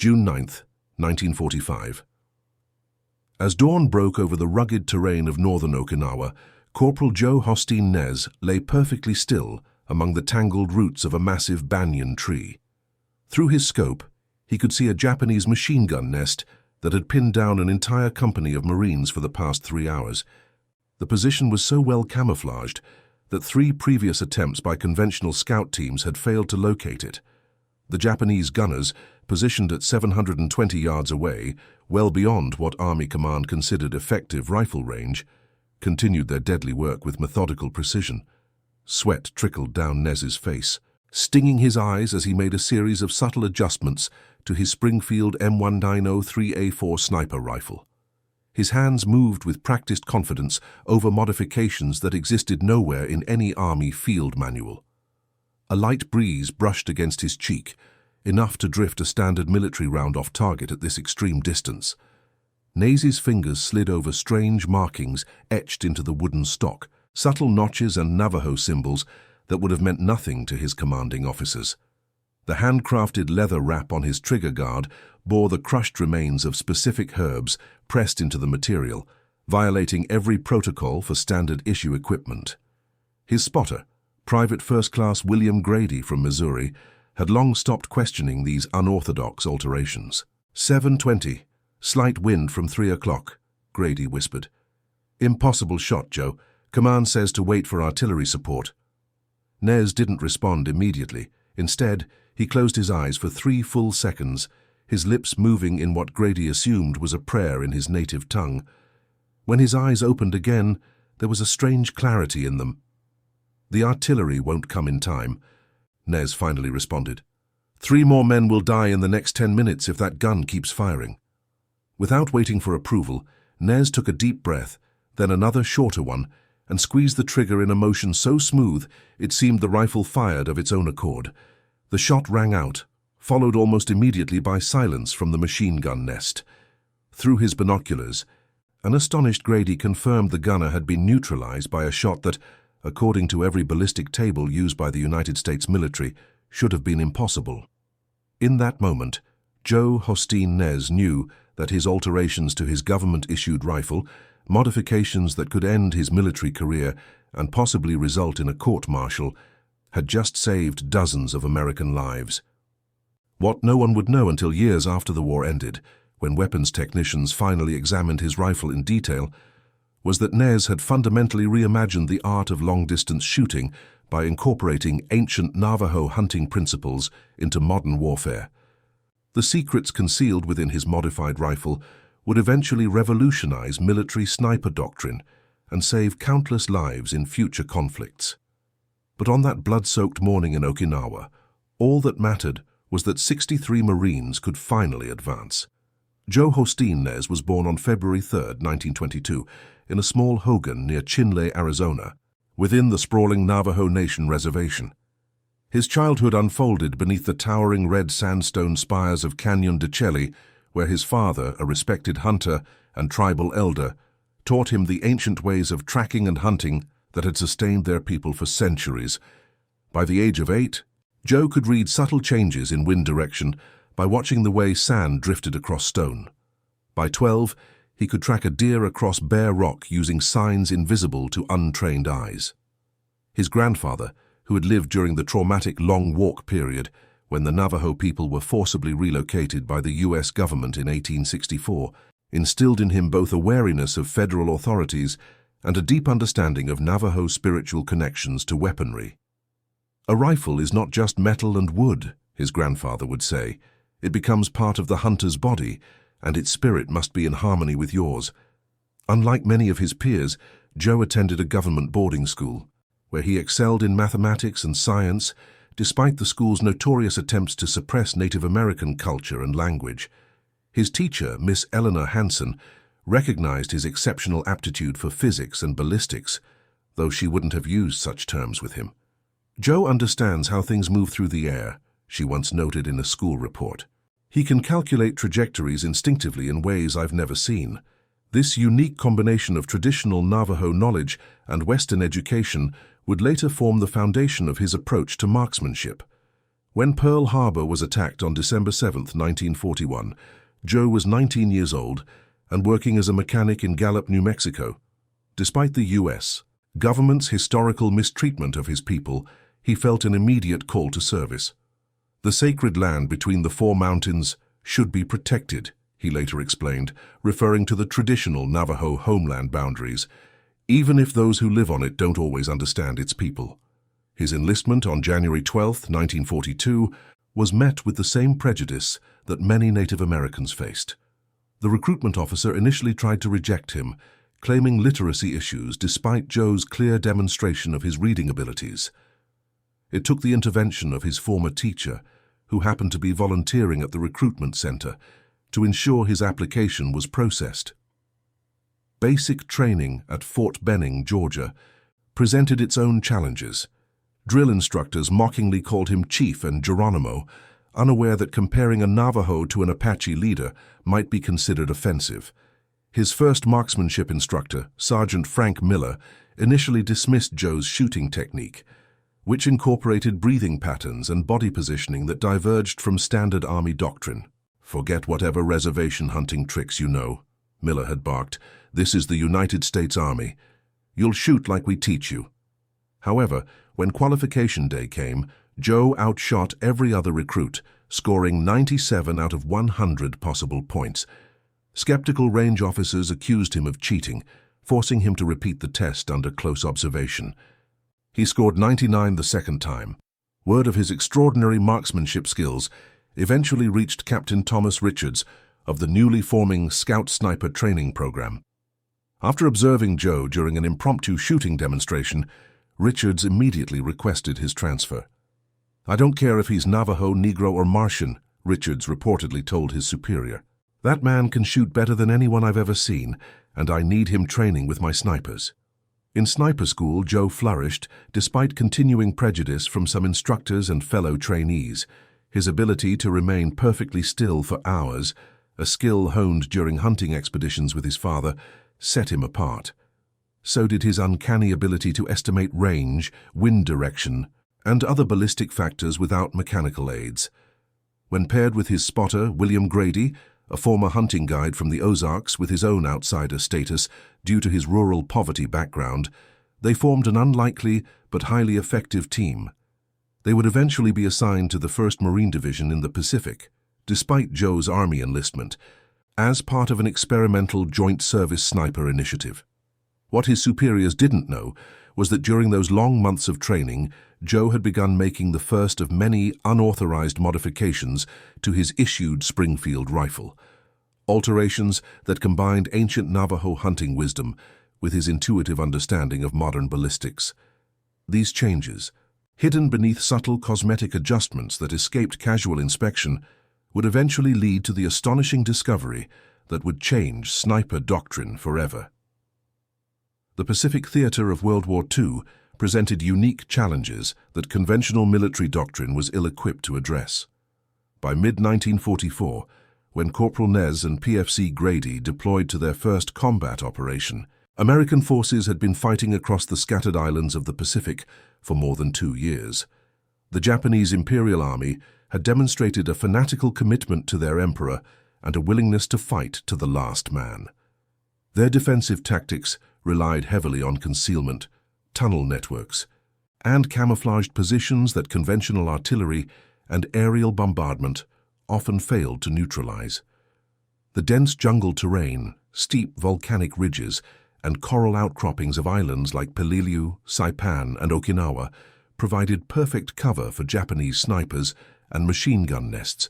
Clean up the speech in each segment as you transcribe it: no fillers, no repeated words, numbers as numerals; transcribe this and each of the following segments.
June 9th, 1945. As dawn broke over the rugged terrain of northern Okinawa, Corporal Joe Hosteen Nez lay perfectly still among the tangled roots of a massive banyan tree. Through his scope, he could see a Japanese machine gun nest that had pinned down an entire company of Marines for the past 3 hours. The position was so well camouflaged that 3 previous attempts by conventional scout teams had failed to locate it. The Japanese gunners, positioned at 720 yards away, well beyond what Army Command considered effective rifle range, continued their deadly work with methodical precision. Sweat trickled down Nez's face, stinging his eyes as he made a series of subtle adjustments to his Springfield M1903A4 sniper rifle. His hands moved with practiced confidence over modifications that existed nowhere in any Army field manual. A light breeze brushed against his cheek, enough to drift a standard military round off target at this extreme distance. Nez's fingers slid over strange markings etched into the wooden stock, subtle notches and Navajo symbols that would have meant nothing to his commanding officers. The handcrafted leather wrap on his trigger guard bore the crushed remains of specific herbs pressed into the material, violating every protocol for standard issue equipment. His spotter, Private First Class William Grady from Missouri, had long stopped questioning these unorthodox alterations. 7:20, slight wind from 3 o'clock, Grady whispered. Impossible shot, Joe. Command says to wait for artillery support. Nez didn't respond immediately. Instead, he closed his eyes for 3 full seconds, his lips moving in what Grady assumed was a prayer in his native tongue. When his eyes opened again, there was a strange clarity in them. The artillery won't come in time, Nez finally responded. 3 more men will die in the next 10 minutes if that gun keeps firing. Without waiting for approval, Nez took a deep breath, then another shorter one, and squeezed the trigger in a motion so smooth it seemed the rifle fired of its own accord. The shot rang out, followed almost immediately by silence from the machine gun nest. Through his binoculars, an astonished Grady confirmed the gunner had been neutralized by a shot that, according to every ballistic table used by the United States military, should have been impossible. In that moment, Joe Hosteen Nez knew that his alterations to his government-issued rifle, modifications that could end his military career and possibly result in a court-martial, had just saved dozens of American lives. What no one would know until years after the war ended, when weapons technicians finally examined his rifle in detail, was that Nez had fundamentally reimagined the art of long-distance shooting by incorporating ancient Navajo hunting principles into modern warfare. The secrets concealed within his modified rifle would eventually revolutionize military sniper doctrine and save countless lives in future conflicts. But on that blood-soaked morning in Okinawa, all that mattered was that 63 Marines could finally advance. Joe Hosteen Nez was born on February 3, 1922, in a small hogan near Chinle, Arizona, within the sprawling Navajo Nation reservation. His childhood unfolded beneath the towering red sandstone spires of Canyon de Chelly, where his father, a respected hunter and tribal elder, taught him the ancient ways of tracking and hunting that had sustained their people for centuries. By the age of 8, Joe could read subtle changes in wind direction by watching the way sand drifted across stone. By 12, he could track a deer across bare rock using signs invisible to untrained eyes. His grandfather, who had lived during the traumatic Long Walk period when the Navajo people were forcibly relocated by the U.S. government in 1864, instilled in him both a wariness of federal authorities and a deep understanding of Navajo spiritual connections to weaponry. A rifle is not just metal and wood, his grandfather would say. It becomes part of the hunter's body, and its spirit must be in harmony with yours. Unlike many of his peers, Joe attended a government boarding school, where he excelled in mathematics and science, despite the school's notorious attempts to suppress Native American culture and language. His teacher, Miss Eleanor Hanson, recognized his exceptional aptitude for physics and ballistics, though she wouldn't have used such terms with him. Joe understands how things move through the air, she once noted in a school report. He can calculate trajectories instinctively in ways I've never seen. This unique combination of traditional Navajo knowledge and Western education would later form the foundation of his approach to marksmanship. When Pearl Harbor was attacked on December 7, 1941, Joe was 19 years old and working as a mechanic in Gallup, New Mexico. Despite the U.S. government's historical mistreatment of his people, he felt an immediate call to service. The sacred land between the four mountains should be protected, he later explained, referring to the traditional Navajo homeland boundaries, even if those who live on it don't always understand its people. His enlistment on January 12, 1942, was met with the same prejudice that many Native Americans faced. The recruitment officer initially tried to reject him, claiming literacy issues despite Joe's clear demonstration of his reading abilities. It took the intervention of his former teacher, who happened to be volunteering at the recruitment center, to ensure his application was processed. Basic training at Fort Benning, Georgia, presented its own challenges. Drill instructors mockingly called him Chief and Geronimo, unaware that comparing a Navajo to an Apache leader might be considered offensive. His first marksmanship instructor, Sergeant Frank Miller, initially dismissed Joe's shooting technique, which incorporated breathing patterns and body positioning that diverged from standard Army doctrine. "Forget whatever reservation hunting tricks you know," Miller had barked. "This is the United States Army. You'll shoot like we teach you." However, when qualification day came, Joe outshot every other recruit, scoring 97 out of 100 possible points. Skeptical range officers accused him of cheating, forcing him to repeat the test under close observation. He scored 99 the second time. Word of his extraordinary marksmanship skills eventually reached Captain Thomas Richards of the newly forming Scout Sniper Training Program. After observing Joe during an impromptu shooting demonstration, Richards immediately requested his transfer. "I don't care if he's Navajo, Negro, or Martian," Richards reportedly told his superior. "That man can shoot better than anyone I've ever seen, and I need him training with my snipers." In sniper school, Joe flourished despite continuing prejudice from some instructors and fellow trainees. His ability to remain perfectly still for hours, a skill honed during hunting expeditions with his father, set him apart. So did his uncanny ability to estimate range, wind direction, and other ballistic factors without mechanical aids. When paired with his spotter, William Grady, a former hunting guide from the Ozarks with his own outsider status due to his rural poverty background, they formed an unlikely but highly effective team. They would eventually be assigned to the 1st Marine Division in the Pacific, despite Joe's Army enlistment, as part of an experimental joint service sniper initiative. What his superiors didn't know was that during those long months of training, Joe had begun making the first of many unauthorized modifications to his issued Springfield rifle. Alterations that combined ancient Navajo hunting wisdom with his intuitive understanding of modern ballistics. These changes, hidden beneath subtle cosmetic adjustments that escaped casual inspection, would eventually lead to the astonishing discovery that would change sniper doctrine forever. The Pacific theater of World War II presented unique challenges that conventional military doctrine was ill-equipped to address. By mid-1944, when Corporal Nez and PFC Grady deployed to their first combat operation, American forces had been fighting across the scattered islands of the Pacific for more than 2 years. The Japanese Imperial Army had demonstrated a fanatical commitment to their emperor and a willingness to fight to the last man. Their defensive tactics relied heavily on concealment, tunnel networks, and camouflaged positions that conventional artillery and aerial bombardment often failed to neutralize. The dense jungle terrain, steep volcanic ridges, and coral outcroppings of islands like Peleliu, Saipan, and Okinawa provided perfect cover for Japanese snipers and machine gun nests.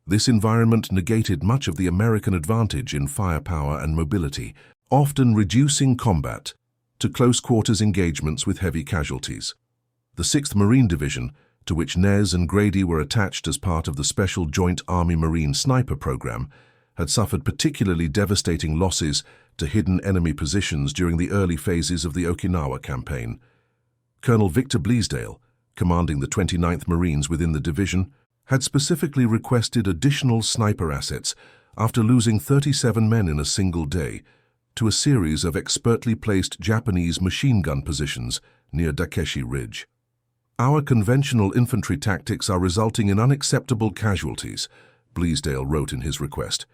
This environment negated much of the American advantage in firepower and mobility, often reducing combat to close-quarters engagements with heavy casualties. The 6th Marine Division, to which Nez and Grady were attached as part of the Special Joint Army-Marine Sniper Program, had suffered particularly devastating losses to hidden enemy positions during the early phases of the Okinawa campaign. Colonel Victor Bleasdale, commanding the 29th Marines within the division, had specifically requested additional sniper assets after losing 37 men in a single day to a series of expertly placed Japanese machine gun positions near Dakeshi Ridge. "Our conventional infantry tactics are resulting in unacceptable casualties," Bleasdale wrote in his request.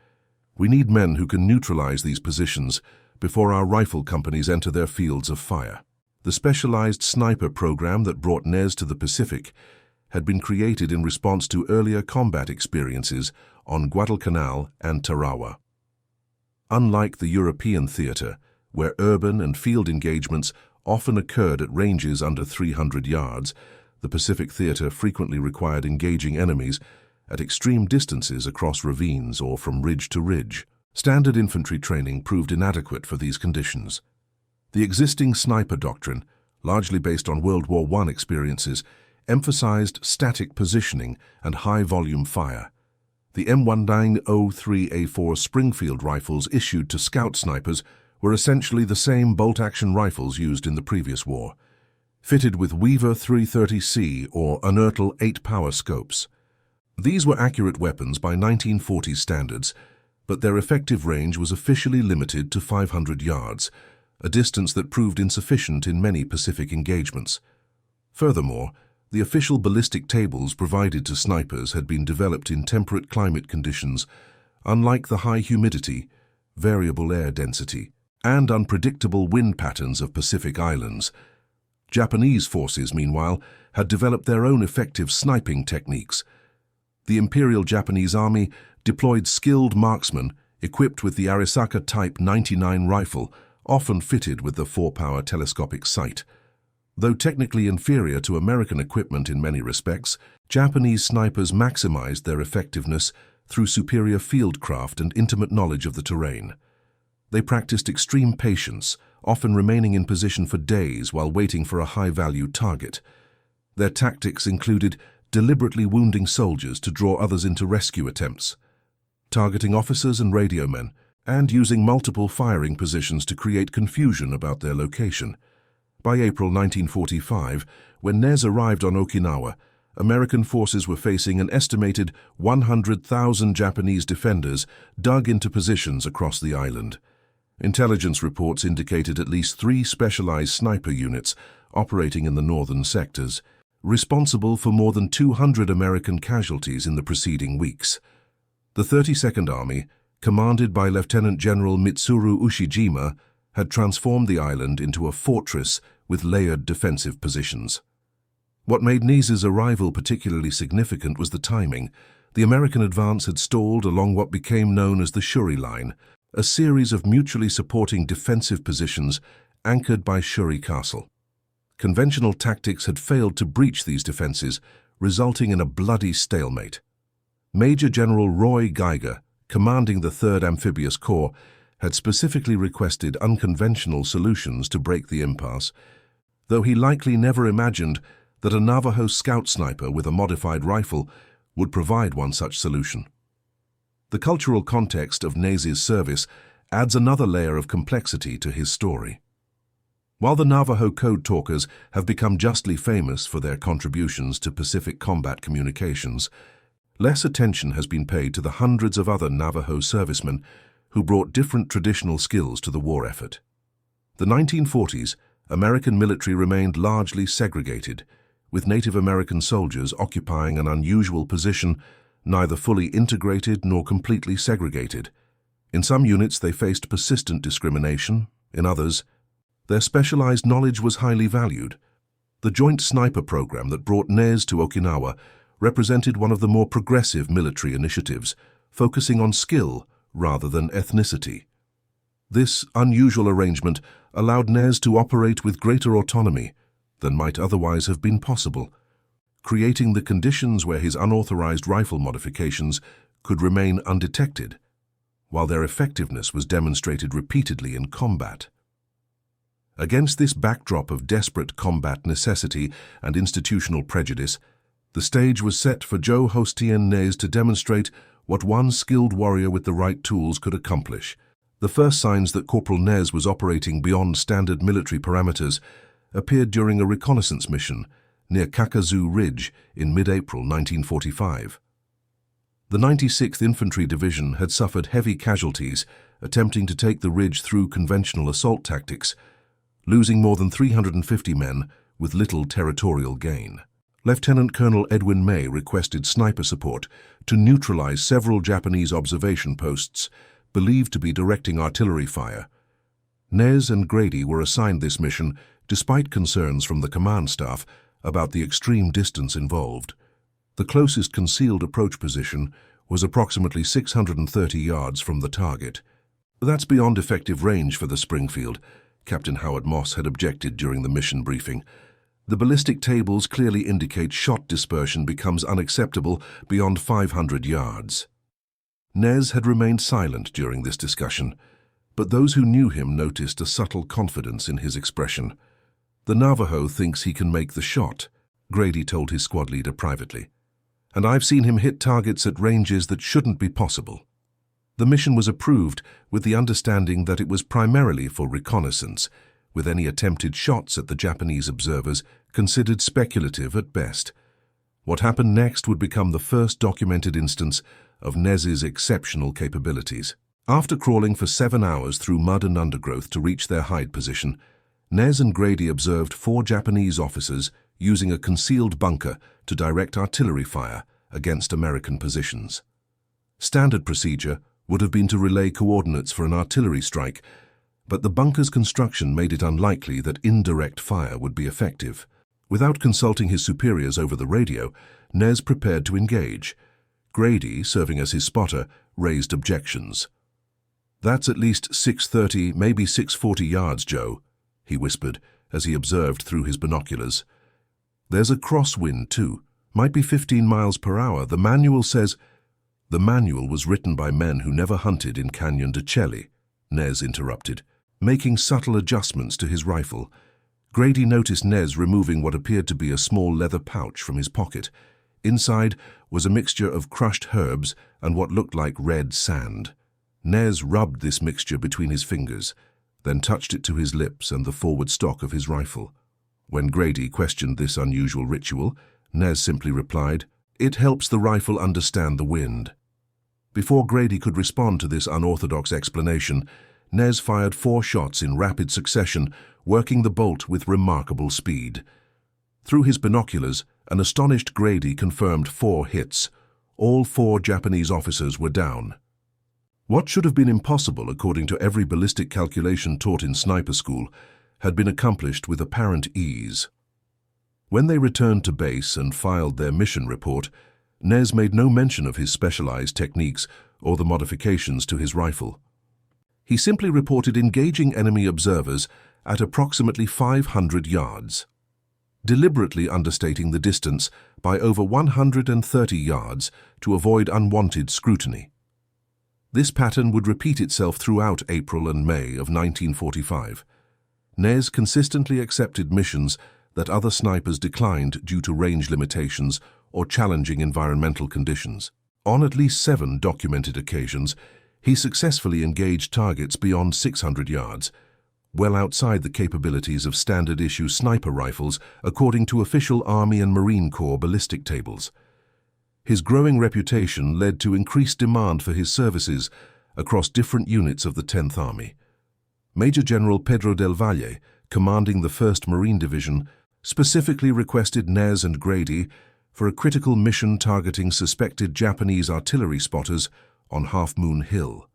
"We need men who can neutralize these positions before our rifle companies enter their fields of fire." The specialized sniper program that brought Nez to the Pacific had been created in response to earlier combat experiences on Guadalcanal and Tarawa. Unlike the European theater, where urban and field engagements often occurred at ranges under 300 yards, the Pacific theater frequently required engaging enemies at extreme distances across ravines or from ridge to ridge. Standard infantry training proved inadequate for these conditions. The existing sniper doctrine, largely based on World War I experiences, emphasized static positioning and high-volume fire. The M1903A4 Springfield rifles issued to scout snipers were essentially the same bolt-action rifles used in the previous war, fitted with Weaver 330C or Unertl 8-power scopes. These were accurate weapons by 1940s standards, but their effective range was officially limited to 500 yards, a distance that proved insufficient in many Pacific engagements. Furthermore, the official ballistic tables provided to snipers had been developed in temperate climate conditions, unlike the high humidity, variable air density, and unpredictable wind patterns of Pacific islands. Japanese forces, meanwhile, had developed their own effective sniping techniques. The Imperial Japanese Army deployed skilled marksmen equipped with the Arisaka Type 99 rifle, often fitted with the 4-power telescopic sight. Though technically inferior to American equipment in many respects, Japanese snipers maximized their effectiveness through superior fieldcraft and intimate knowledge of the terrain. They practiced extreme patience, often remaining in position for days while waiting for a high-value target. Their tactics included deliberately wounding soldiers to draw others into rescue attempts, targeting officers and radio men, and using multiple firing positions to create confusion about their location. By April 1945, when Nez arrived on Okinawa, American forces were facing an estimated 100,000 Japanese defenders dug into positions across the island. Intelligence reports indicated at least 3 specialized sniper units operating in the northern sectors, responsible for more than 200 American casualties in the preceding weeks. The 32nd Army, commanded by Lieutenant General Mitsuru Ushijima, had transformed the island into a fortress with layered defensive positions. What made Nez's arrival particularly significant was the timing. The American advance had stalled along what became known as the Shuri Line, a series of mutually supporting defensive positions anchored by Shuri Castle. Conventional tactics had failed to breach these defenses, resulting in a bloody stalemate. Major General Roy Geiger, commanding the 3rd Amphibious Corps, had specifically requested unconventional solutions to break the impasse, though he likely never imagined that a Navajo scout sniper with a modified rifle would provide one such solution. The cultural context of Nez's service adds another layer of complexity to his story. While the Navajo code talkers have become justly famous for their contributions to Pacific combat communications, less attention has been paid to the hundreds of other Navajo servicemen who brought different traditional skills to the war effort. The 1940s, American military remained largely segregated, with Native American soldiers occupying an unusual position, neither fully integrated nor completely segregated. In some units they faced persistent discrimination, in others, their specialized knowledge was highly valued. The Joint Sniper Program that brought Nez to Okinawa represented one of the more progressive military initiatives, focusing on skill rather than ethnicity. This unusual arrangement allowed Nez to operate with greater autonomy than might otherwise have been possible, creating the conditions where his unauthorized rifle modifications could remain undetected, while their effectiveness was demonstrated repeatedly in combat. Against this backdrop of desperate combat necessity and institutional prejudice, the stage was set for Joe Hostien Nez to demonstrate what one skilled warrior with the right tools could accomplish. The first signs that Corporal Nez was operating beyond standard military parameters appeared during a reconnaissance mission near Kakazoo Ridge in mid-April 1945. The 96th Infantry Division had suffered heavy casualties attempting to take the ridge through conventional assault tactics, losing more than 350 men with little territorial gain. Lieutenant Colonel Edwin May requested sniper support to neutralize several Japanese observation posts believed to be directing artillery fire. Nez and Grady were assigned this mission despite concerns from the command staff about the extreme distance involved. The closest concealed approach position was approximately 630 yards from the target. That's beyond effective range for the Springfield, Captain Howard Moss had objected during the mission briefing. The ballistic tables clearly indicate shot dispersion becomes unacceptable beyond 500 yards. Nez had remained silent during this discussion, but those who knew him noticed a subtle confidence in his expression. "The Navajo thinks he can make the shot," Grady told his squad leader privately. "And I've seen him hit targets at ranges that shouldn't be possible." The mission was approved with the understanding that it was primarily for reconnaissance, with any attempted shots at the Japanese observers considered speculative at best. What happened next would become the first documented instance of Nez's exceptional capabilities. After crawling for 7 hours through mud and undergrowth to reach their hide position, Nez and Grady observed 4 Japanese officers using a concealed bunker to direct artillery fire against American positions. Standard procedure would have been to relay coordinates for an artillery strike, but the bunker's construction made it unlikely that indirect fire would be effective. Without consulting his superiors over the radio, Nez prepared to engage. Grady, serving as his spotter, raised objections. "That's at least 630, maybe 640 yards, Joe," he whispered as he observed through his binoculars. "There's a crosswind, too. Might be 15 miles per hour. The manual says—" "The manual was written by men who never hunted in Canyon de Chelly," Nez interrupted, making subtle adjustments to his rifle. Grady noticed Nez removing what appeared to be a small leather pouch from his pocket. Inside was a mixture of crushed herbs and what looked like red sand. Nez rubbed this mixture between his fingers, then touched it to his lips and the forward stock of his rifle. When Grady questioned this unusual ritual, Nez simply replied, "It helps the rifle understand the wind." Before Grady could respond to this unorthodox explanation, Nez fired 4 shots in rapid succession, working the bolt with remarkable speed. Through his binoculars, an astonished Grady confirmed 4 hits. All 4 Japanese officers were down. What should have been impossible according to every ballistic calculation taught in sniper school had been accomplished with apparent ease. When they returned to base and filed their mission report, Nez made no mention of his specialized techniques or the modifications to his rifle. He simply reported engaging enemy observers at approximately 500 yards, deliberately understating the distance by over 130 yards to avoid unwanted scrutiny. This pattern would repeat itself throughout April and May of 1945. Nez consistently accepted missions that other snipers declined due to range limitations or challenging environmental conditions. On at least 7 documented occasions, he successfully engaged targets beyond 600 yards, well outside the capabilities of standard-issue sniper rifles according to official Army and Marine Corps ballistic tables. His growing reputation led to increased demand for his services across different units of the 10th Army. Major General Pedro del Valle, commanding the 1st Marine Division, specifically requested Nez and Grady for a critical mission targeting suspected Japanese artillery spotters on Half Moon Hill.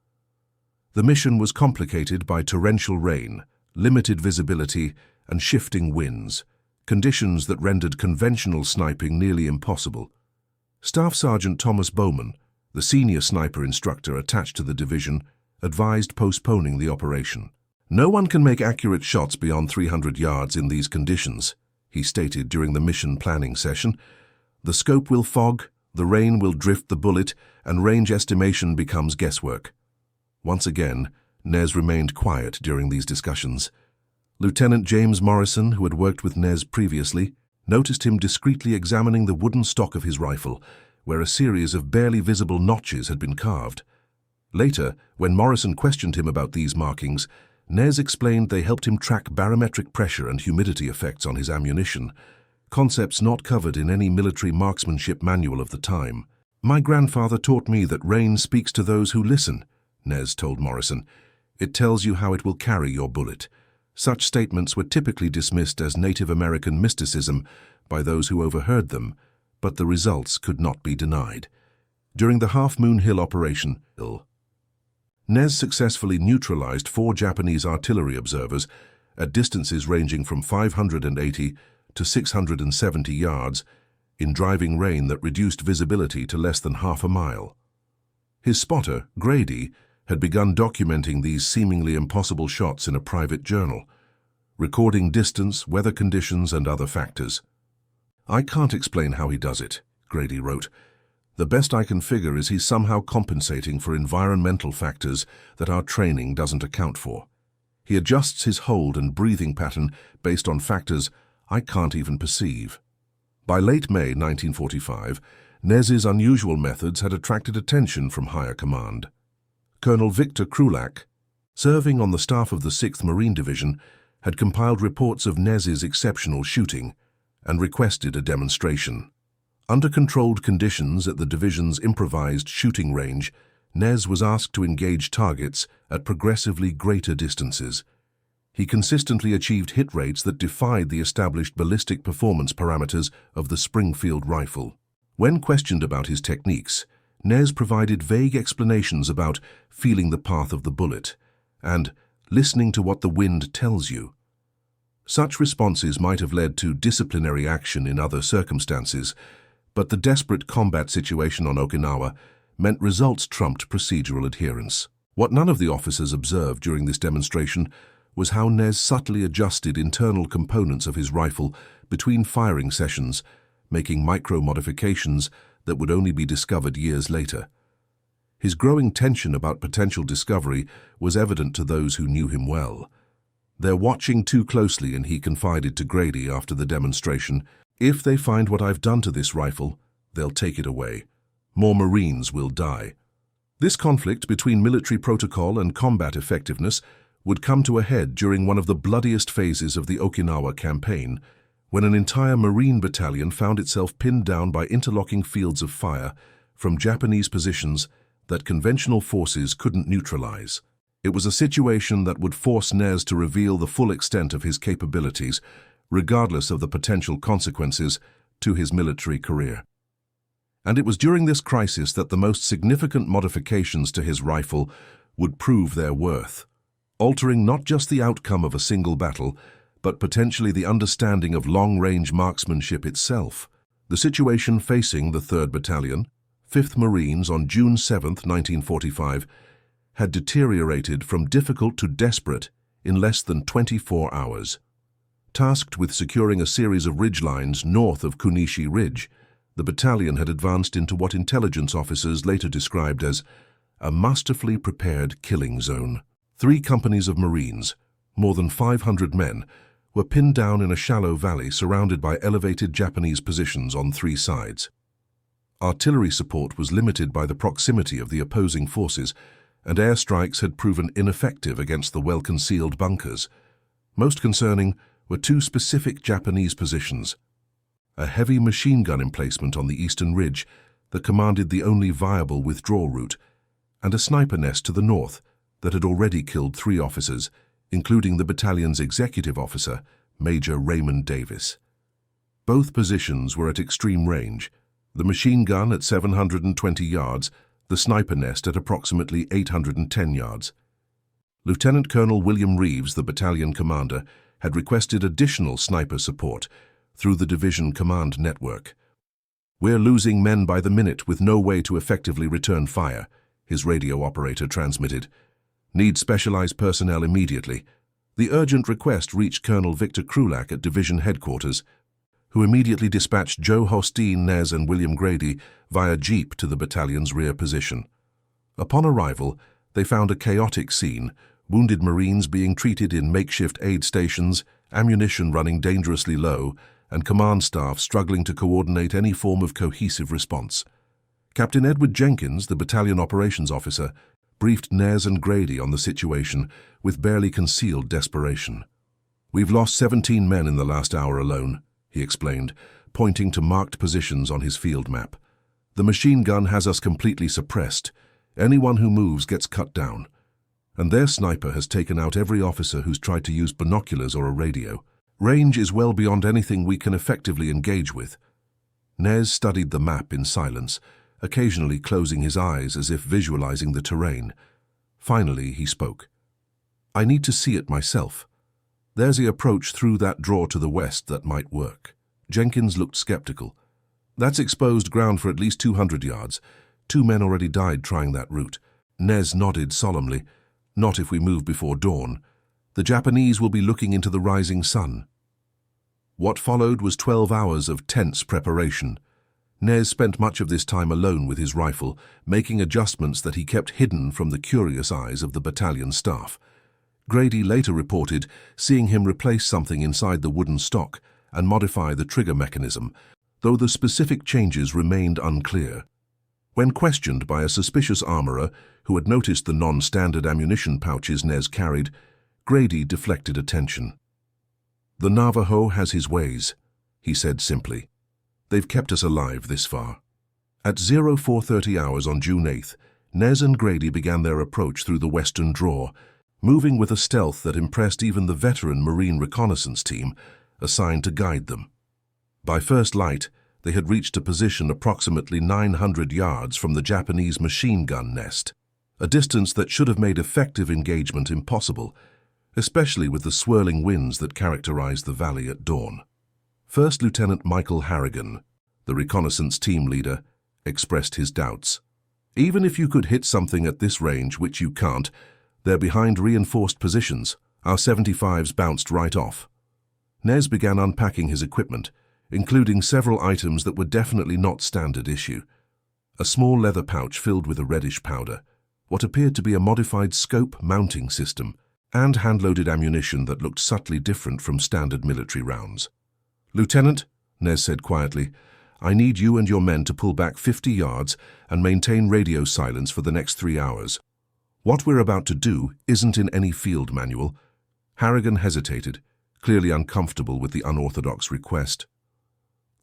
The mission was complicated by torrential rain, limited visibility, and shifting winds, conditions that rendered conventional sniping nearly impossible. Staff Sergeant Thomas Bowman, the senior sniper instructor attached to the division, advised postponing the operation. "No one can make accurate shots beyond 300 yards in these conditions," he stated during the mission planning session. "The scope will fog, the rain will drift the bullet, and range estimation becomes guesswork." Once again, Nez remained quiet during these discussions. Lieutenant James Morrison, who had worked with Nez previously, noticed him discreetly examining the wooden stock of his rifle, where a series of barely visible notches had been carved. Later, when Morrison questioned him about these markings, Nez explained they helped him track barometric pressure and humidity effects on his ammunition, concepts not covered in any military marksmanship manual of the time. "My grandfather taught me that rain speaks to those who listen," Nez told Morrison. "It tells you how it will carry your bullet." Such statements were typically dismissed as Native American mysticism, by those who overheard them, but the results could not be denied. During the Half Moon Hill operation, Nez successfully neutralized 4 Japanese artillery observers at distances ranging from 580 to 670 yards in driving rain that reduced visibility to less than half a mile. His spotter, Grady, had begun documenting these seemingly impossible shots in a private journal, recording distance, weather conditions, and other factors. "I can't explain how he does it," Grady wrote. "The best I can figure is he's somehow compensating for environmental factors that our training doesn't account for. He adjusts his hold and breathing pattern based on factors I can't even perceive." By late May 1945, Nez's unusual methods had attracted attention from higher command. Colonel Victor Krulak, serving on the staff of the 6th Marine Division, had compiled reports of Nez's exceptional shooting and requested a demonstration. Under controlled conditions at the division's improvised shooting range, Nez was asked to engage targets at progressively greater distances. He consistently achieved hit rates that defied the established ballistic performance parameters of the Springfield rifle. When questioned about his techniques, Nez provided vague explanations about feeling the path of the bullet and listening to what the wind tells you. Such responses might have led to disciplinary action in other circumstances, but the desperate combat situation on Okinawa meant results trumped procedural adherence. What none of the officers observed during this demonstration was how Nez subtly adjusted internal components of his rifle between firing sessions, making micro-modifications that would only be discovered years later. His growing tension about potential discovery was evident to those who knew him well. "They're watching too closely," and he confided to Grady after the demonstration, "If they find what I've done to this rifle, they'll take it away. More Marines will die." This conflict between military protocol and combat effectiveness would come to a head during one of the bloodiest phases of the Okinawa campaign, when an entire Marine battalion found itself pinned down by interlocking fields of fire from Japanese positions that conventional forces couldn't neutralize. It was a situation that would force Nez to reveal the full extent of his capabilities, regardless of the potential consequences to his military career. And it was during this crisis that the most significant modifications to his rifle would prove their worth, altering not just the outcome of a single battle, but potentially the understanding of long-range marksmanship itself. The situation facing the 3rd Battalion, 5th Marines on June 7, 1945, had deteriorated from difficult to desperate in less than 24 hours. Tasked with securing a series of ridgelines north of Kunishi Ridge, the battalion had advanced into what intelligence officers later described as a masterfully prepared killing zone. 3 companies of Marines, more than 500 men, were pinned down in a shallow valley surrounded by elevated Japanese positions on 3 sides. Artillery support was limited by the proximity of the opposing forces, and airstrikes had proven ineffective against the well-concealed bunkers. Most concerning were 2 specific Japanese positions: a heavy machine gun emplacement on the eastern ridge that commanded the only viable withdrawal route, and a sniper nest to the north that had already killed 3 officers, including the battalion's executive officer, Major Raymond Davis. Both positions were at extreme range, the machine gun at 720 yards, the sniper nest at approximately 810 yards. Lieutenant Colonel William Reeves, the battalion commander, had requested additional sniper support through the division command network. "We're losing men by the minute with no way to effectively return fire," his radio operator transmitted. "Need specialized personnel immediately." The urgent request reached Colonel Victor Krulak at division headquarters, who immediately dispatched Joe Hosteen, Nez, and William Grady via jeep to the battalion's rear position. Upon arrival, they found a chaotic scene, wounded Marines being treated in makeshift aid stations, ammunition running dangerously low, and command staff struggling to coordinate any form of cohesive response. Captain Edward Jenkins, the battalion operations officer, briefed Nez and Grady on the situation with barely concealed desperation. "We've lost 17 men in the last hour alone," he explained, pointing to marked positions on his field map. "The machine gun has us completely suppressed. Anyone who moves gets cut down. And their sniper has taken out every officer who's tried to use binoculars or a radio. Range is well beyond anything we can effectively engage with. Nez studied the map in silence, occasionally closing his eyes as if visualizing the terrain. Finally, he spoke. I need to see it myself. There's the approach through that draw to the west that might work. Jenkins looked skeptical. That's exposed ground for at least 200 yards. 2 men already died trying that route. Nez nodded solemnly. Not if we move before dawn. The Japanese will be looking into the rising sun. What followed was 12 hours of tense preparation. Nez spent much of this time alone with his rifle, making adjustments that he kept hidden from the curious eyes of the battalion staff. Grady later reported seeing him replace something inside the wooden stock and modify the trigger mechanism, though the specific changes remained unclear. When questioned by a suspicious armorer who had noticed the non-standard ammunition pouches Nez carried, Grady deflected attention. The Navajo has his ways, he said simply. They've kept us alive this far. At 0430 hours on June 8th, Nez and Grady began their approach through the western draw, moving with a stealth that impressed even the veteran Marine reconnaissance team assigned to guide them. By first light, they had reached a position approximately 900 yards from the Japanese machine gun nest, a distance that should have made effective engagement impossible, especially with the swirling winds that characterized the valley at dawn. First Lieutenant Michael Harrigan, the reconnaissance team leader, expressed his doubts. Even if you could hit something at this range, which you can't, they're behind reinforced positions. Our 75s bounced right off. Nez began unpacking his equipment, including several items that were definitely not standard issue. A small leather pouch filled with a reddish powder, what appeared to be a modified scope mounting system, and hand-loaded ammunition that looked subtly different from standard military rounds. Lieutenant, Nez said quietly, I need you and your men to pull back 50 yards and maintain radio silence for the next 3 hours. What we're about to do isn't in any field manual. Harrigan hesitated, clearly uncomfortable with the unorthodox request.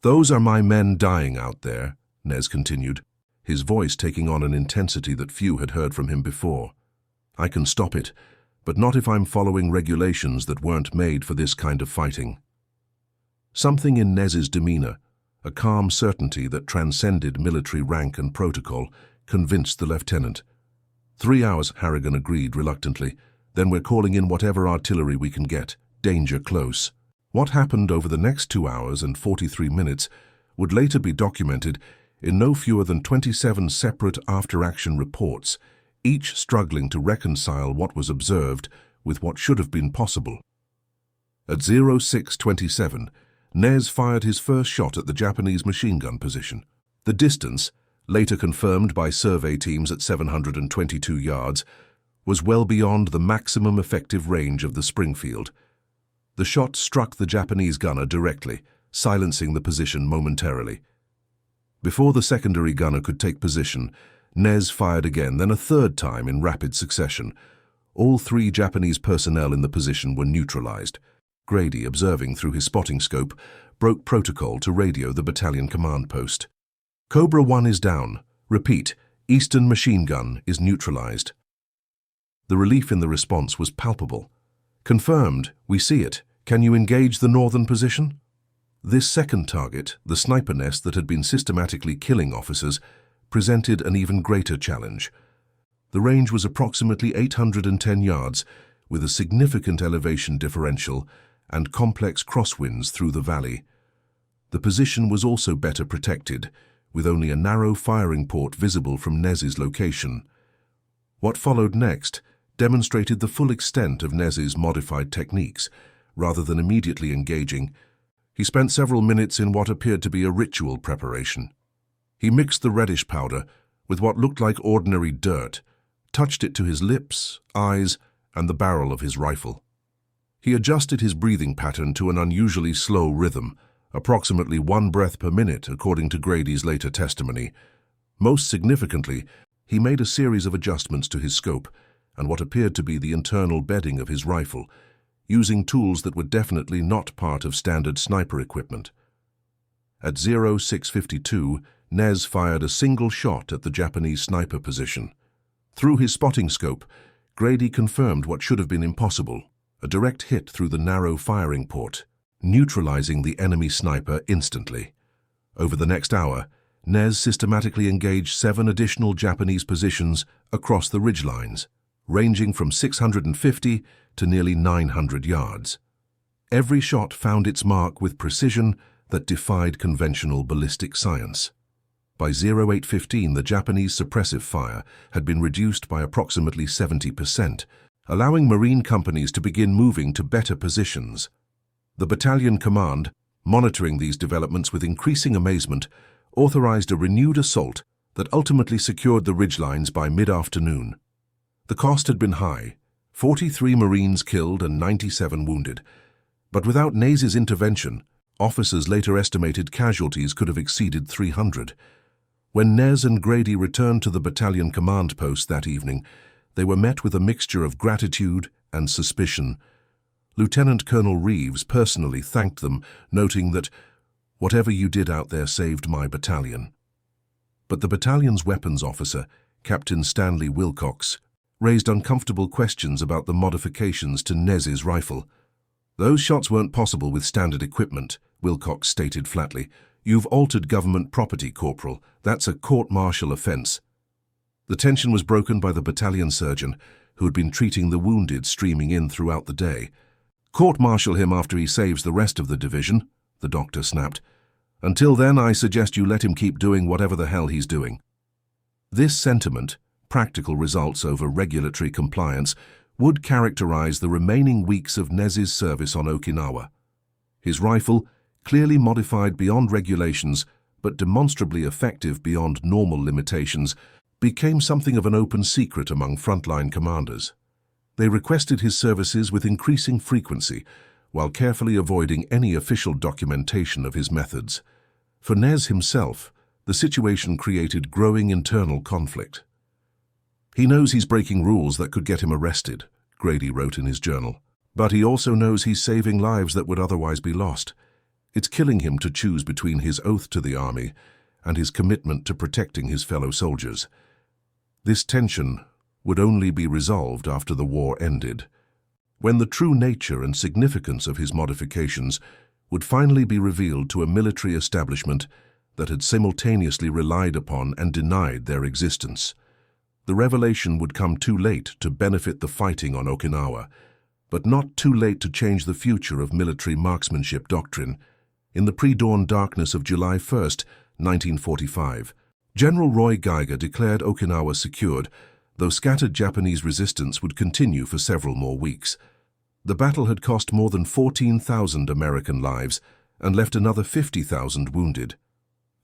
Those are my men dying out there, Nez continued, his voice taking on an intensity that few had heard from him before. I can stop it, but not if I'm following regulations that weren't made for this kind of fighting. Something in Nez's demeanor, a calm certainty that transcended military rank and protocol, convinced the lieutenant. 3 hours, Harrigan agreed reluctantly. Then we're calling in whatever artillery we can get. Danger close. What happened over the next 2 hours and 43 minutes would later be documented in no fewer than 27 separate after-action reports, each struggling to reconcile what was observed with what should have been possible. At 0627, Nez fired his first shot at the Japanese machine gun position. The distance, later confirmed by survey teams at 722 yards, was well beyond the maximum effective range of the Springfield. The shot struck the Japanese gunner directly, silencing the position momentarily. Before the secondary gunner could take position, Nez fired again, then a third time in rapid succession. All 3 Japanese personnel in the position were neutralized. Grady, observing through his spotting scope, broke protocol to radio the battalion command post. Cobra 1 is down. Repeat, Eastern machine gun is neutralized. The relief in the response was palpable. Confirmed, we see it. Can you engage the northern position? This second target, the sniper nest that had been systematically killing officers, presented an even greater challenge. The range was approximately 810 yards, with a significant elevation differential and complex crosswinds through the valley. The position was also better protected, with only a narrow firing port visible from Nez's location. What followed next demonstrated the full extent of Nez's modified techniques. Rather than immediately engaging, he spent several minutes in what appeared to be a ritual preparation. He mixed the reddish powder with what looked like ordinary dirt, touched it to his lips, eyes, and the barrel of his rifle. He adjusted his breathing pattern to an unusually slow rhythm, approximately 1 breath per minute, according to Grady's later testimony. Most significantly, he made a series of adjustments to his scope and what appeared to be the internal bedding of his rifle, using tools that were definitely not part of standard sniper equipment. At 0652, Nez fired a single shot at the Japanese sniper position. Through his spotting scope, Grady confirmed what should have been impossible, a direct hit through the narrow firing port. neutralizing the enemy sniper instantly. Over the next hour, Nez systematically engaged 7 additional Japanese positions across the ridgelines, ranging from 650 to nearly 900 yards. Every shot found its mark with precision that defied conventional ballistic science. By 0815, the Japanese suppressive fire had been reduced by approximately 70%, allowing Marine companies to begin moving to better positions. The battalion command, monitoring these developments with increasing amazement, authorized a renewed assault that ultimately secured the ridgelines by mid-afternoon. The cost had been high, 43 Marines killed and 97 wounded, but without Nez's intervention, officers later estimated casualties could have exceeded 300. When Nez and Grady returned to the battalion command post that evening, they were met with a mixture of gratitude and suspicion. Lieutenant Colonel Reeves personally thanked them, noting that, "Whatever you did out there saved my battalion." But the battalion's weapons officer, Captain Stanley Wilcox, raised uncomfortable questions about the modifications to Nez's rifle. "Those shots weren't possible with standard equipment," Wilcox stated flatly. "You've altered government property, Corporal. That's a court-martial offense." The tension was broken by the battalion surgeon, who had been treating the wounded streaming in throughout the day. "Court-martial him after he saves the rest of the division," the doctor snapped. "Until then, I suggest you let him keep doing whatever the hell he's doing." This sentiment, practical results over regulatory compliance, would characterize the remaining weeks of Nez's service on Okinawa. His rifle, clearly modified beyond regulations, but demonstrably effective beyond normal limitations, became something of an open secret among frontline commanders. They requested his services with increasing frequency, while carefully avoiding any official documentation of his methods. For Nez himself, the situation created growing internal conflict. "He knows he's breaking rules that could get him arrested," Grady wrote in his journal. "But he also knows he's saving lives that would otherwise be lost. It's killing him to choose between his oath to the Army and his commitment to protecting his fellow soldiers." This tension would only be resolved after the war ended, when the true nature and significance of his modifications would finally be revealed to a military establishment that had simultaneously relied upon and denied their existence. The revelation would come too late to benefit the fighting on Okinawa, but not too late to change the future of military marksmanship doctrine. In the pre-dawn darkness of July 1st, 1945, General Roy Geiger declared Okinawa secured, though scattered Japanese resistance would continue for several more weeks. The battle had cost more than 14,000 American lives and left another 50,000 wounded.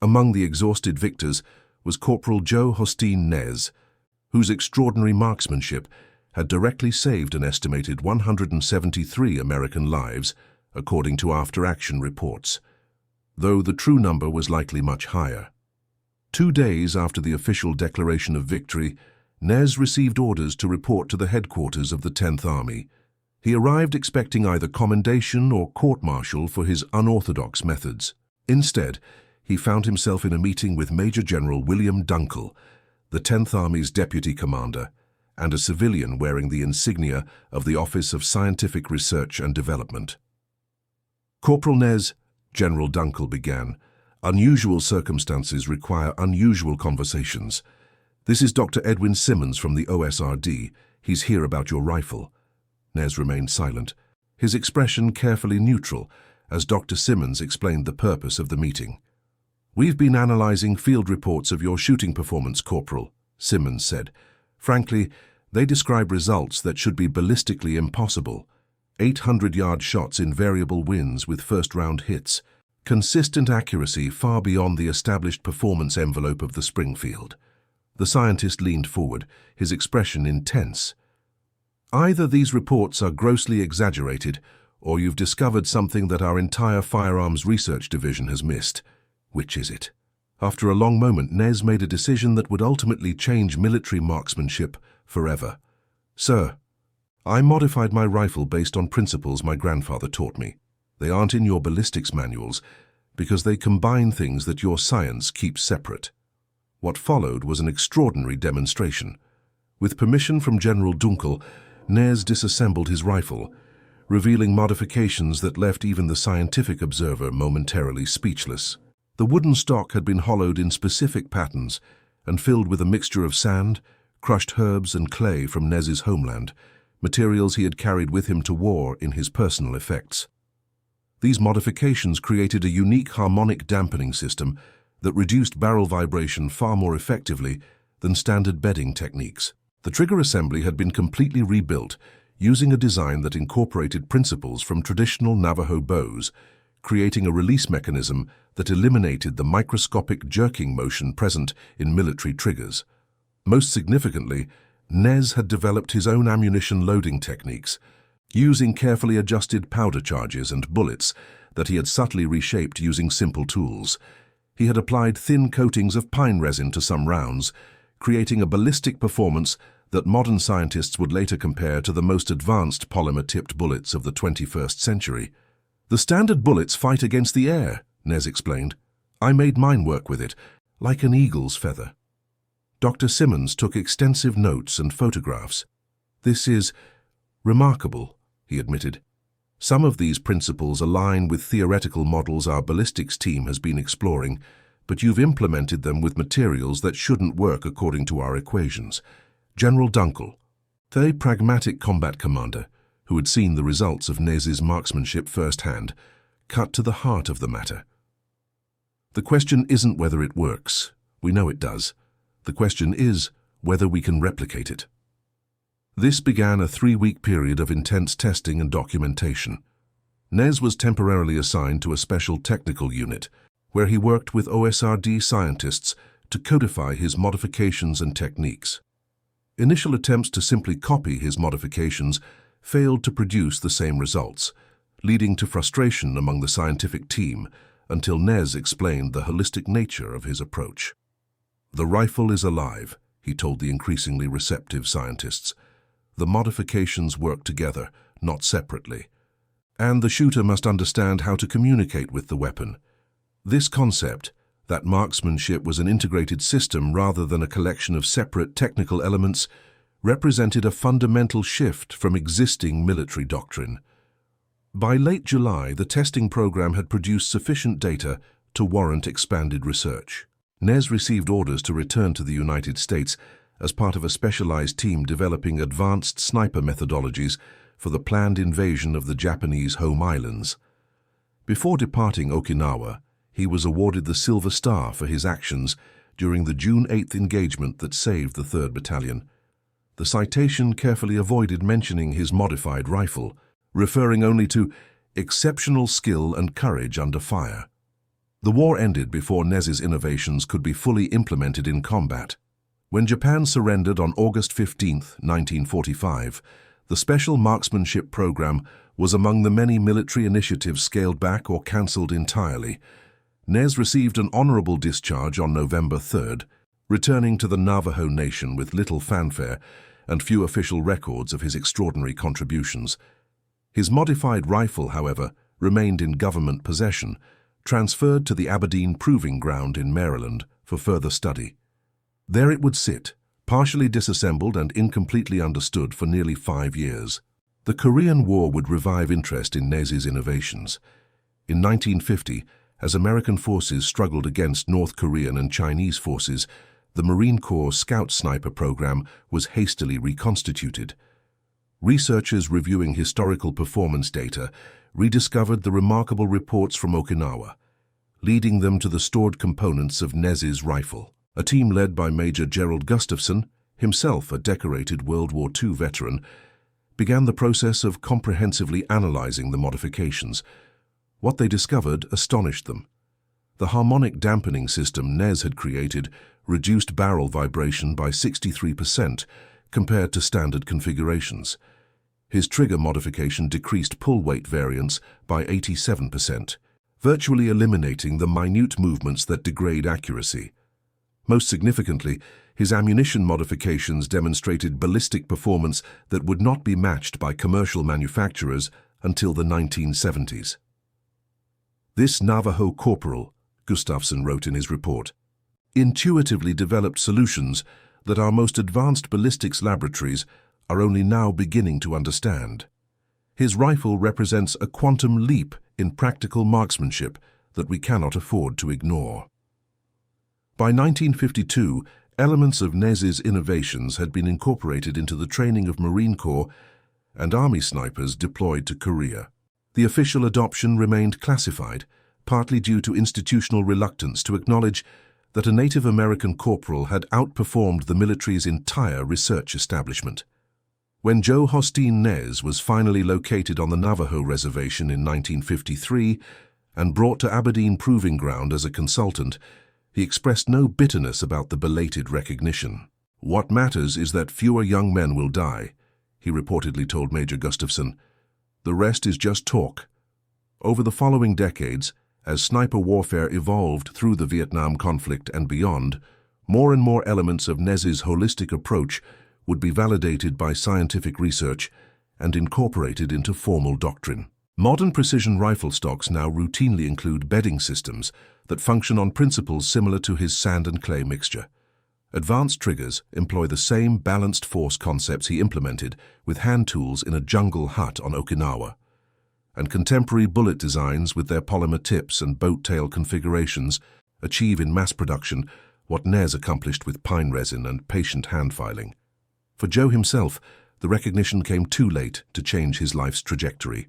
Among the exhausted victors was Corporal Joe Hosteen Nez, whose extraordinary marksmanship had directly saved an estimated 173 American lives, according to after-action reports, though the true number was likely much higher. 2 days after the official declaration of victory, Nez received orders to report to the headquarters of the 10th Army. He arrived expecting either commendation or court-martial for his unorthodox methods. Instead, he found himself in a meeting with Major General William Dunkel, the 10th Army's deputy commander, and a civilian wearing the insignia of the Office of Scientific Research and Development. "Corporal Nez," General Dunkel began, "unusual circumstances require unusual conversations. This is Dr. Edwin Simmons from the OSRD. He's here about your rifle." Nez remained silent, his expression carefully neutral, as Dr. Simmons explained the purpose of the meeting. "We've been analyzing field reports of your shooting performance, Corporal," Simmons said. "Frankly, they describe results that should be ballistically impossible. 800-yard shots in variable winds with first-round hits. Consistent accuracy far beyond the established performance envelope of the Springfield." The scientist leaned forward, his expression intense. "Either these reports are grossly exaggerated, or you've discovered something that our entire firearms research division has missed. Which is it?" After a long moment, Nez made a decision that would ultimately change military marksmanship forever. "Sir, I modified my rifle based on principles my grandfather taught me. They aren't in your ballistics manuals because they combine things that your science keeps separate." What followed was an extraordinary demonstration. With permission from General Dunkel, Nez disassembled his rifle, revealing modifications that left even the scientific observer momentarily speechless. The wooden stock had been hollowed in specific patterns and filled with a mixture of sand, crushed herbs and clay from Nez's homeland, materials he had carried with him to war in his personal effects. These modifications created a unique harmonic dampening system that reduced barrel vibration far more effectively than standard bedding techniques. The trigger assembly had been completely rebuilt using a design that incorporated principles from traditional Navajo bows, creating a release mechanism that eliminated the microscopic jerking motion present in military triggers. Most significantly, Nez had developed his own ammunition loading techniques, using carefully adjusted powder charges and bullets that he had subtly reshaped using simple tools. He had applied thin coatings of pine resin to some rounds, creating a ballistic performance that modern scientists would later compare to the most advanced polymer-tipped bullets of the 21st century. "The standard bullets fight against the air," Nez explained. "I made mine work with it, like an eagle's feather." Dr. Simmons took extensive notes and photographs. "This is remarkable," he admitted. "Some of these principles align with theoretical models our ballistics team has been exploring, but you've implemented them with materials that shouldn't work according to our equations." General Dunkel, the pragmatic combat commander, who had seen the results of Nez's marksmanship firsthand, cut to the heart of the matter. "The question isn't whether it works. We know it does. The question is whether we can replicate it." This began a 3-week period of intense testing and documentation. Nez was temporarily assigned to a special technical unit, where he worked with OSRD scientists to codify his modifications and techniques. Initial attempts to simply copy his modifications failed to produce the same results, leading to frustration among the scientific team until Nez explained the holistic nature of his approach. "The rifle is alive," he told the increasingly receptive scientists. "The modifications work together, not separately. And the shooter must understand how to communicate with the weapon." This concept, that marksmanship was an integrated system rather than a collection of separate technical elements, represented a fundamental shift from existing military doctrine. By late July, the testing program had produced sufficient data to warrant expanded research. Nez received orders to return to the United States as part of a specialized team developing advanced sniper methodologies for the planned invasion of the Japanese home islands. Before departing Okinawa, he was awarded the Silver Star for his actions during the June 8th engagement that saved the 3rd Battalion. The citation carefully avoided mentioning his modified rifle, referring only to exceptional skill and courage under fire. The war ended before Nez's innovations could be fully implemented in combat. When Japan surrendered on August 15, 1945, the Special Marksmanship Program was among the many military initiatives scaled back or cancelled entirely. Nez received an honorable discharge on November 3rd, returning to the Navajo Nation with little fanfare and few official records of his extraordinary contributions. His modified rifle, however, remained in government possession, transferred to the Aberdeen Proving Ground in Maryland for further study. There it would sit, partially disassembled and incompletely understood for nearly 5 years. The Korean War would revive interest in Nez's innovations. In 1950, as American forces struggled against North Korean and Chinese forces, the Marine Corps Scout Sniper program was hastily reconstituted. Researchers reviewing historical performance data rediscovered the remarkable reports from Okinawa, leading them to the stored components of Nez's rifle. A team led by Major Gerald Gustafson, himself a decorated World War II veteran, began the process of comprehensively analyzing the modifications. What they discovered astonished them. The harmonic dampening system Nez had created reduced barrel vibration by 63% compared to standard configurations. His trigger modification decreased pull weight variance by 87%, virtually eliminating the minute movements that degrade accuracy. Most significantly, his ammunition modifications demonstrated ballistic performance that would not be matched by commercial manufacturers until the 1970s. "This Navajo corporal," Gustafson wrote in his report, "intuitively developed solutions that our most advanced ballistics laboratories are only now beginning to understand. His rifle represents a quantum leap in practical marksmanship that we cannot afford to ignore. By 1952, elements of Nez's innovations had been incorporated into the training of Marine Corps and Army snipers deployed to Korea. The official adoption remained classified, partly due to institutional reluctance to acknowledge that a Native American corporal had outperformed the military's entire research establishment. When Joe Hosteen Nez was finally located on the Navajo reservation in 1953 and brought to Aberdeen Proving Ground as a consultant, he expressed no bitterness about the belated recognition. "What matters is that fewer young men will die," he reportedly told Major Gustafson. "The rest is just talk." Over the following decades, as sniper warfare evolved through the Vietnam conflict and beyond, more and more elements of Nez's holistic approach would be validated by scientific research and incorporated into formal doctrine. Modern precision rifle stocks now routinely include bedding systems that function on principles similar to his sand and clay mixture. Advanced triggers employ the same balanced force concepts he implemented with hand tools in a jungle hut on Okinawa. And contemporary bullet designs with their polymer tips and boat tail configurations achieve in mass production what Nez accomplished with pine resin and patient hand filing. For Joe himself, the recognition came too late to change his life's trajectory.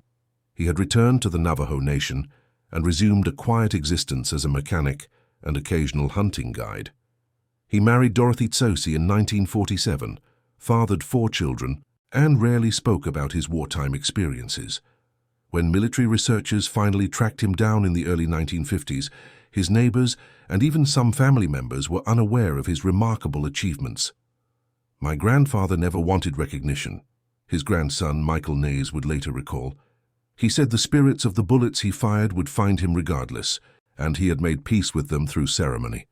He had returned to the Navajo Nation and resumed a quiet existence as a mechanic and occasional hunting guide. He married Dorothy Tsosi in 1947, fathered 4 children, and rarely spoke about his wartime experiences. When military researchers finally tracked him down in the early 1950s, his neighbors and even some family members were unaware of his remarkable achievements. "My grandfather never wanted recognition," his grandson Michael Nez would later recall. "He said the spirits of the bullets he fired would find him regardless, and he had made peace with them through ceremony.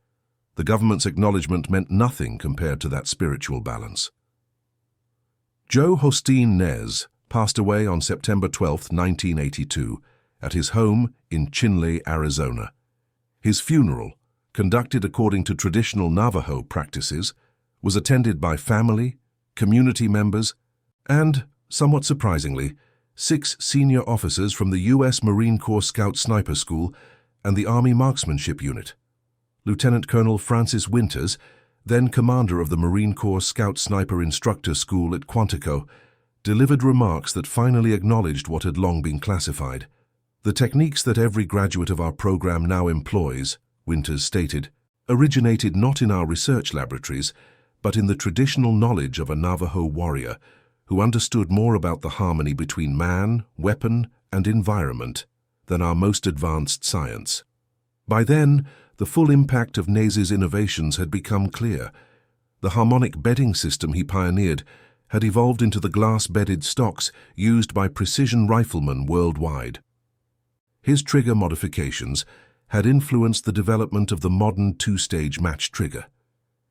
The government's acknowledgement meant nothing compared to that spiritual balance." Joe Hosteen Nez passed away on September 12, 1982, at his home in Chinle, Arizona. His funeral, conducted according to traditional Navajo practices, was attended by family, community members, and, somewhat surprisingly, 6 senior officers from the U.S. Marine Corps Scout Sniper School and the Army Marksmanship Unit. Lieutenant Colonel Francis Winters, then commander of the Marine Corps Scout Sniper Instructor School at Quantico, delivered remarks that finally acknowledged what had long been classified. "The techniques that every graduate of our program now employs," Winters stated, "originated not in our research laboratories, but in the traditional knowledge of a Navajo warrior who understood more about the harmony between man, weapon, and environment than our most advanced science." By then, the full impact of Nez's innovations had become clear. The harmonic bedding system he pioneered had evolved into the glass-bedded stocks used by precision riflemen worldwide. His trigger modifications had influenced the development of the modern 2-stage match trigger.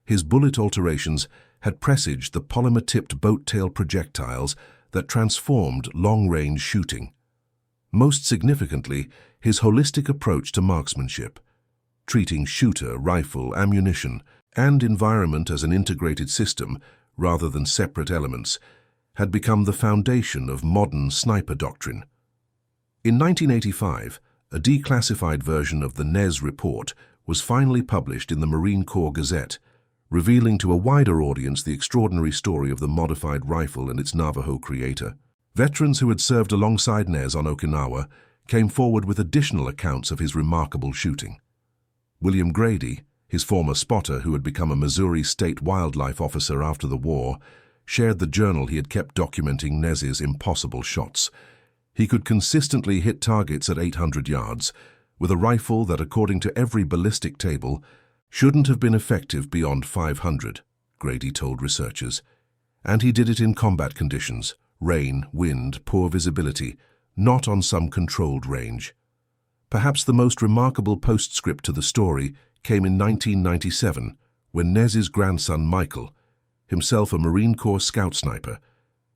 His bullet alterations had presaged the polymer-tipped boat-tail projectiles that transformed long-range shooting. Most significantly, his holistic approach to marksmanship, treating shooter, rifle, ammunition, and environment as an integrated system rather than separate elements, had become the foundation of modern sniper doctrine. In 1985, a declassified version of the Nez Report was finally published in the Marine Corps Gazette, revealing to a wider audience the extraordinary story of the modified rifle and its Navajo creator. Veterans who had served alongside Nez on Okinawa came forward with additional accounts of his remarkable shooting. William Grady, his former spotter who had become a Missouri state wildlife officer after the war, shared the journal he had kept documenting Nez's impossible shots. He could consistently hit targets at 800 yards, with a rifle that, according to every ballistic table, shouldn't have been effective beyond 500, Grady told researchers. And he did it in combat conditions, rain, wind, poor visibility, not on some controlled range. Perhaps the most remarkable postscript to the story came in 1997, when Nez's grandson Michael, himself a Marine Corps scout sniper,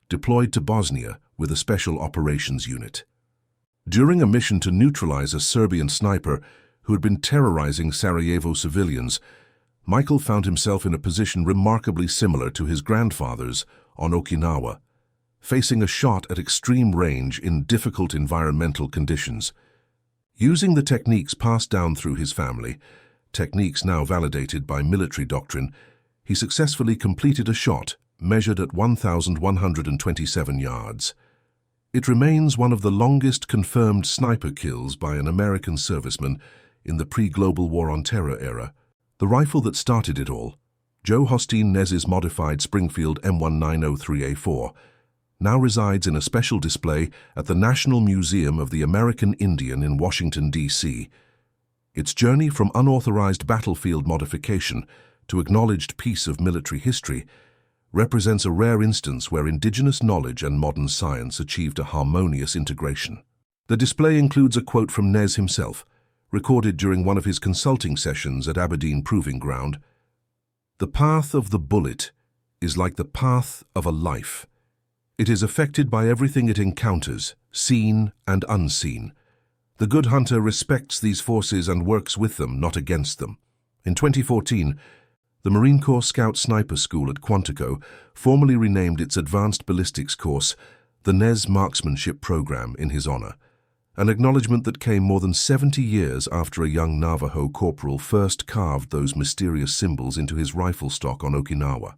deployed to Bosnia with a special operations unit. During a mission to neutralize a Serbian sniper who had been terrorizing Sarajevo civilians, Michael found himself in a position remarkably similar to his grandfather's on Okinawa, facing a shot at extreme range in difficult environmental conditions. Using the techniques passed down through his family, techniques now validated by military doctrine, he successfully completed a shot measured at 1,127 yards. It remains one of the longest confirmed sniper kills by an American serviceman in the pre-Global War on Terror era. The rifle that started it all, Joe Hosteen Nez's modified Springfield M1903A4, now resides in a special display at the National Museum of the American Indian in Washington, D.C. Its journey from unauthorized battlefield modification to acknowledged piece of military history represents a rare instance where indigenous knowledge and modern science achieved a harmonious integration. The display includes a quote from Nez himself, recorded during one of his consulting sessions at Aberdeen Proving Ground. "The path of the bullet is like the path of a life. It is affected by everything it encounters, seen and unseen. The good hunter respects these forces and works with them, not against them." In 2014, the Marine Corps Scout Sniper School at Quantico formally renamed its Advanced Ballistics course the Nez Marksmanship Program in his honor, an acknowledgement that came more than 70 years after a young Navajo corporal first carved those mysterious symbols into his rifle stock on Okinawa.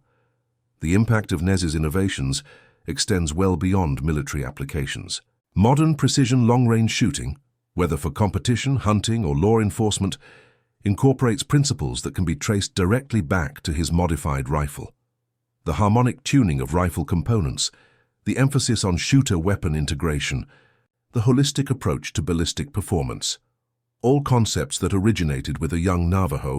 The impact of Nez's innovations extends well beyond military applications. Modern precision long-range shooting, whether for competition, hunting, or law enforcement, incorporates principles that can be traced directly back to his modified rifle. The harmonic tuning of rifle components, the emphasis on shooter-weapon integration, the holistic approach to ballistic performance, all concepts that originated with a young Navajo